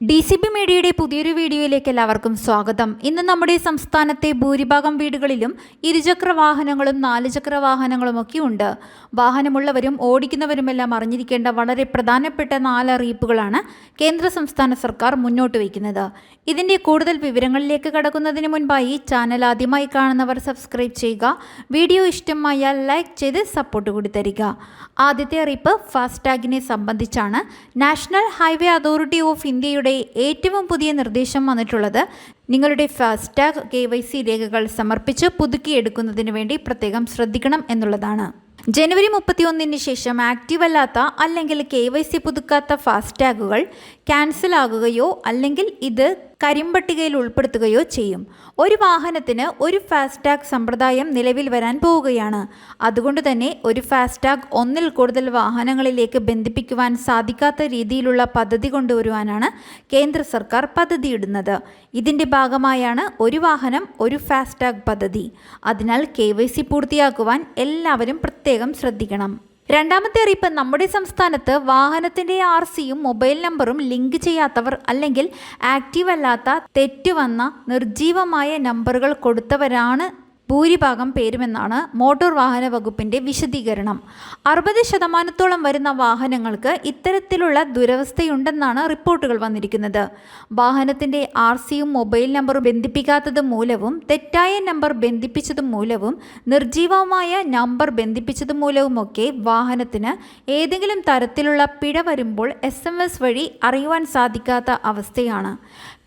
DCB മീഡിയയുടെ പുതിയൊരു വീഡിയോയിലേക്ക് എല്ലാവർക്കും സ്വാഗതം. ഇന്ന് നമ്മുടെ സംസ്ഥാനത്തെ ഭൂരിഭാഗം വീടുകളിലും ഇരുചക്ര വാഹനങ്ങളും നാലുചക്ര വാഹനങ്ങളും ഒക്കെ ഉണ്ട്. വാഹനമുള്ളവരും ഓടിക്കുന്നവരുമെല്ലാം അറിഞ്ഞിരിക്കേണ്ട വളരെ പ്രധാനപ്പെട്ട 4 അറിയിപ്പുകളാണ് കേന്ദ്ര സംസ്ഥാന സർക്കാർ മുന്നോട്ട് വയ്ക്കുന്നത്. ഇതിൻ്റെ കൂടുതൽ വിവരങ്ങളിലേക്ക് കടക്കുന്നതിന് മുൻപായി ചാനൽ ആദ്യമായി കാണുന്നവർ സബ്സ്ക്രൈബ് ചെയ്യുക. വീഡിയോ ഇഷ്ടമായാൽ ലൈക്ക് ചെയ്ത് സപ്പോർട്ട് കൂടി തരിക. ആദ്യത്തെ അറിയിപ്പ് ഫാസ്ടാഗിനെ സംബന്ധിച്ചാണ്. നാഷണൽ ഹൈവേ അതോറിറ്റി ഓഫ് ഇന്ത്യയുടെ ഏറ്റവും പുതിയ നിർദ്ദേശം വന്നിട്ടുള്ളത് നിങ്ങളുടെ ഫാസ്ടാഗ് KYC രേഖകൾ സമർപ്പിച്ച് പുതുക്കിയെടുക്കുന്നതിന് വേണ്ടി പ്രത്യേകം ശ്രദ്ധിക്കണം എന്നുള്ളതാണ്. ജനുവരി 31 ശേഷം ആക്റ്റീവ് അല്ലാത്ത അല്ലെങ്കിൽ KYC പുതുക്കാത്ത ഫാസ്ടാഗുകൾ ക്യാൻസൽ ആകുകയോ അല്ലെങ്കിൽ ഇത് കരിമ്പട്ടികയിൽ ഉൾപ്പെടുത്തുകയോ ചെയ്യും. ഒരു വാഹനത്തിന് ഒരു ഫാസ്ടാഗ് സമ്പ്രദായം നിലവിൽ വരാൻ പോവുകയാണ്. അതുകൊണ്ട് തന്നെ ഒരു ഫാസ്ടാഗ് ഒന്നിൽ കൂടുതൽ വാഹനങ്ങളിലേക്ക് ബന്ധിപ്പിക്കുവാൻ സാധിക്കാത്ത രീതിയിലുള്ള പദ്ധതി കൊണ്ടുവരുവാനാണ് കേന്ദ്ര സർക്കാർ പദ്ധതിയിടുന്നത്. ഇതിൻ്റെ ഭാഗമായാണ് ഒരു വാഹനം ഒരു ഫാസ്ടാഗ് പദ്ധതി. അതിനാൽ KYC പൂർത്തിയാക്കുവാൻ എല്ലാവരും പ്രത്യേകം ശ്രദ്ധിക്കണം. രണ്ടാമത്തെ അറിയിപ്പ്, നമ്മുടെ സംസ്ഥാനത്ത് വാഹനത്തിൻ്റെ RCയും മൊബൈൽ നമ്പറും ലിങ്ക് ചെയ്യാത്തവർ അല്ലെങ്കിൽ ആക്റ്റീവ് അല്ലാത്ത തെറ്റുവന്ന നിർജീവമായ നമ്പറുകൾ കൊടുത്തവരാണ് ഭൂരിഭാഗം പേരുമെന്നാണ് മോട്ടോർ വാഹന വകുപ്പിൻ്റെ വിശദീകരണം. 60% വരുന്ന വാഹനങ്ങൾക്ക് ഇത്തരത്തിലുള്ള ദുരവസ്ഥയുണ്ടെന്നാണ് റിപ്പോർട്ടുകൾ വന്നിരിക്കുന്നത്. വാഹനത്തിൻ്റെ RCയും മൊബൈൽ നമ്പറും ബന്ധിപ്പിക്കാത്തത് മൂലവും തെറ്റായ നമ്പർ ബന്ധിപ്പിച്ചത് മൂലവും നിർജീവമായ നമ്പർ ബന്ധിപ്പിച്ചത് മൂലവുമൊക്കെ വാഹനത്തിന് ഏതെങ്കിലും തരത്തിലുള്ള പിഴ വരുമ്പോൾ SMS വഴി അറിയുവാൻ സാധിക്കാത്ത അവസ്ഥയാണ്.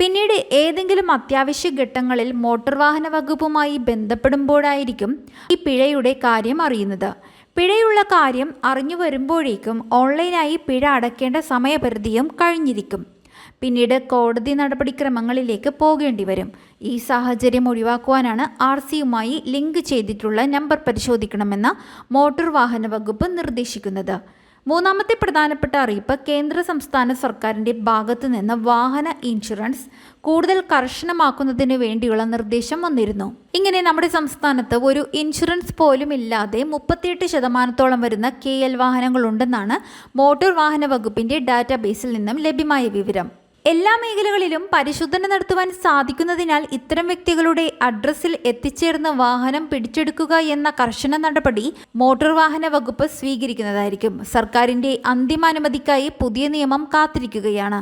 പിന്നീട് ഏതെങ്കിലും അത്യാവശ്യ ഘട്ടങ്ങളിൽ മോട്ടോർ വാഹന വകുപ്പുമായി ബന്ധപ്പെടുമ്പോഴായിരിക്കും ഈ പിഴയുടെ കാര്യം അറിയുന്നത്. പിഴയുള്ള കാര്യം അറിഞ്ഞു വരുമ്പോഴേക്കും ഓൺലൈനായി പിഴ അടയ്ക്കേണ്ട സമയപരിധിയും കഴിഞ്ഞിരിക്കും. പിന്നീട് കോടതി നടപടിക്രമങ്ങളിലേക്ക് പോകേണ്ടി വരും. ഈ സാഹചര്യം ഒഴിവാക്കുവാനാണ് RCയുമായി ലിങ്ക് ചെയ്തിട്ടുള്ള നമ്പർ പരിശോധിക്കണമെന്ന് മോട്ടോർ വാഹന വകുപ്പ് നിർദ്ദേശിക്കുന്നത്. മൂന്നാമത്തെ പ്രധാനപ്പെട്ട അറിയിപ്പ്, കേന്ദ്ര സംസ്ഥാന സർക്കാരിൻ്റെ ഭാഗത്തു നിന്ന് വാഹന ഇൻഷുറൻസ് കൂടുതൽ കർശനമാക്കുന്നതിന് വേണ്ടിയുള്ള നിർദ്ദേശം വന്നിരുന്നു. ഇങ്ങനെ നമ്മുടെ സംസ്ഥാനത്ത് ഒരു ഇൻഷുറൻസ് പോലും ഇല്ലാതെ 38% വരുന്ന KL വാഹനങ്ങളുണ്ടെന്നാണ് മോട്ടോർ വാഹന വകുപ്പിൻ്റെ ഡാറ്റാബേസിൽ നിന്നും ലഭ്യമായ വിവരം. എല്ലാ മേഖലകളിലും പരിശോധന നടത്തുവാൻ സാധിക്കുന്നതിനാൽ ഇത്തരം വ്യക്തികളുടെ അഡ്രസ്സിൽ എത്തിച്ചേർന്ന് വാഹനം പിടിച്ചെടുക്കുക എന്ന കർശന നടപടി മോട്ടോർ വാഹന വകുപ്പ് സ്വീകരിക്കുന്നതായിരിക്കും. സർക്കാരിൻ്റെ അന്തിമ അനുമതിക്കായി പുതിയ നിയമം കാത്തിരിക്കുകയാണ്.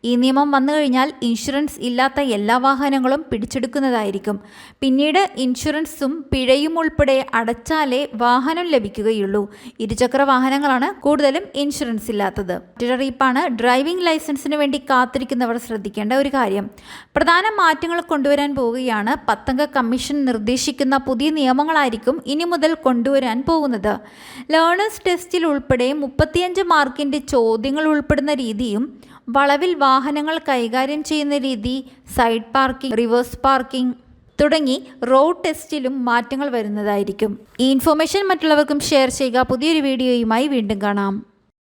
ഈ നിയമം വന്നു കഴിഞ്ഞാൽ ഇൻഷുറൻസ് ഇല്ലാത്ത എല്ലാ വാഹനങ്ങളും പിടിച്ചെടുക്കുന്നതായിരിക്കും. പിന്നീട് ഇൻഷുറൻസും പിഴയും ഉൾപ്പെടെ അടച്ചാലേ വാഹനം ലഭിക്കുകയുള്ളൂ. ഇരുചക്ര വാഹനങ്ങളാണ് കൂടുതലും ഇൻഷുറൻസ് ഇല്ലാത്തത്. മറ്റൊരറിയിപ്പാണ്, ഡ്രൈവിംഗ് ലൈസൻസിന് വേണ്ടി കാത്തിരിക്കുന്നവർ ശ്രദ്ധിക്കേണ്ട ഒരു കാര്യം. പ്രധാന മാറ്റങ്ങൾ കൊണ്ടുവരാൻ പോവുകയാണ്. 10 അംഗ കമ്മീഷൻ നിർദ്ദേശിക്കുന്ന പുതിയ നിയമങ്ങളായിരിക്കും ഇനി മുതൽ കൊണ്ടുവരാൻ പോകുന്നത്. ലേണേഴ്സ് ടെസ്റ്റിൽ ഉൾപ്പെടെ 35 മാർക്കിൻ്റെ ചോദ്യങ്ങൾ ഉൾപ്പെടുന്ന രീതിയും വളവിൽ വാഹനങ്ങൾ കൈകാര്യം ചെയ്യുന്ന രീതി, സൈഡ് പാർക്കിംഗ്, റിവേഴ്സ് പാർക്കിംഗ് തുടങ്ങി റോഡ് ടെസ്റ്റിലും മാറ്റങ്ങൾ വരുന്നതായിരിക്കും. ഈ ഇൻഫോർമേഷൻ മറ്റുള്ളവർക്കും ഷെയർ ചെയ്യുക. പുതിയൊരു വീഡിയോയുമായി വീണ്ടും കാണാം.